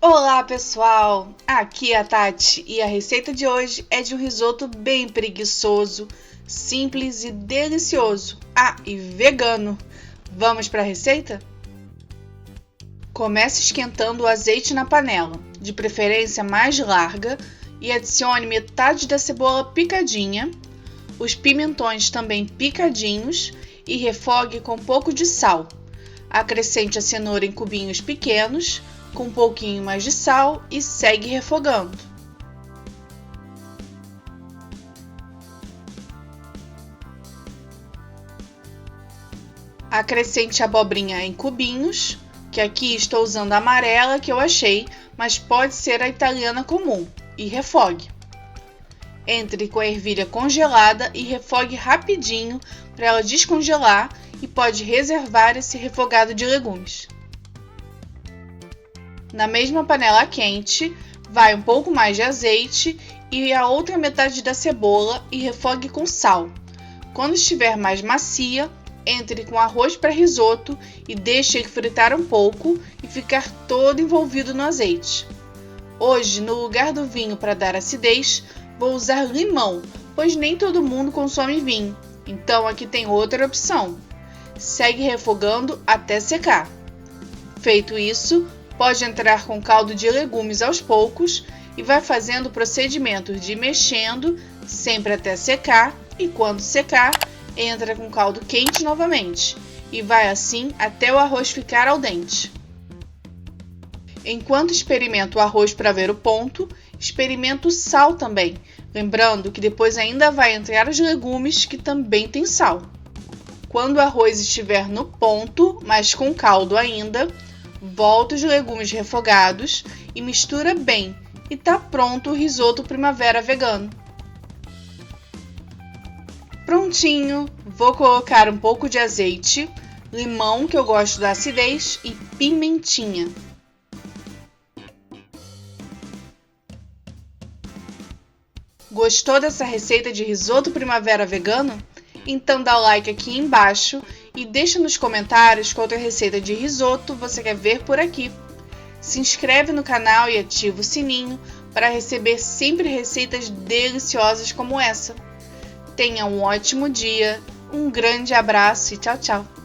Olá pessoal, aqui é a Tati e a receita de hoje é de um risoto bem preguiçoso, simples e delicioso. E vegano. Vamos para a receita? Comece esquentando o azeite na panela, de preferência mais larga, e adicione metade da cebola picadinha, os pimentões também picadinhos e refogue com um pouco de sal. Acrescente a cenoura em cubinhos pequenos, com um pouquinho mais de sal e segue refogando. Acrescente a abobrinha em cubinhos, que aqui estou usando a amarela que eu achei, mas pode ser a italiana comum, e refogue. Entre com a ervilha congelada e refogue rapidinho para ela descongelar e pode reservar esse refogado de legumes. Na mesma panela quente, vai um pouco mais de azeite e a outra metade da cebola e refogue com sal. Quando estiver mais macia, entre com arroz para risoto e deixe ele fritar um pouco e ficar todo envolvido no azeite. Hoje, no lugar do vinho para dar acidez, vou usar limão, pois nem todo mundo consome vinho, então aqui tem outra opção. Segue refogando até secar. Feito isso, pode entrar com caldo de legumes aos poucos e vai fazendo o procedimento de ir mexendo sempre até secar, e quando secar, entra com caldo quente novamente e vai assim até o arroz ficar al dente. Enquanto experimenta o arroz para ver o ponto, experimenta o sal também, lembrando que depois ainda vai entrar os legumes que também tem sal. Quando o arroz estiver no ponto, mas com caldo ainda, volta os legumes refogados e mistura bem, e tá pronto o risoto primavera vegano. Prontinho, vou colocar um pouco de azeite, limão que eu gosto da acidez e pimentinha. Gostou dessa receita de risoto primavera vegano? Então dá o like aqui embaixo e deixa nos comentários qual outra receita de risoto você quer ver por aqui. Se inscreve no canal e ativa o sininho para receber sempre receitas deliciosas como essa. Tenha um ótimo dia, um grande abraço e tchau, tchau!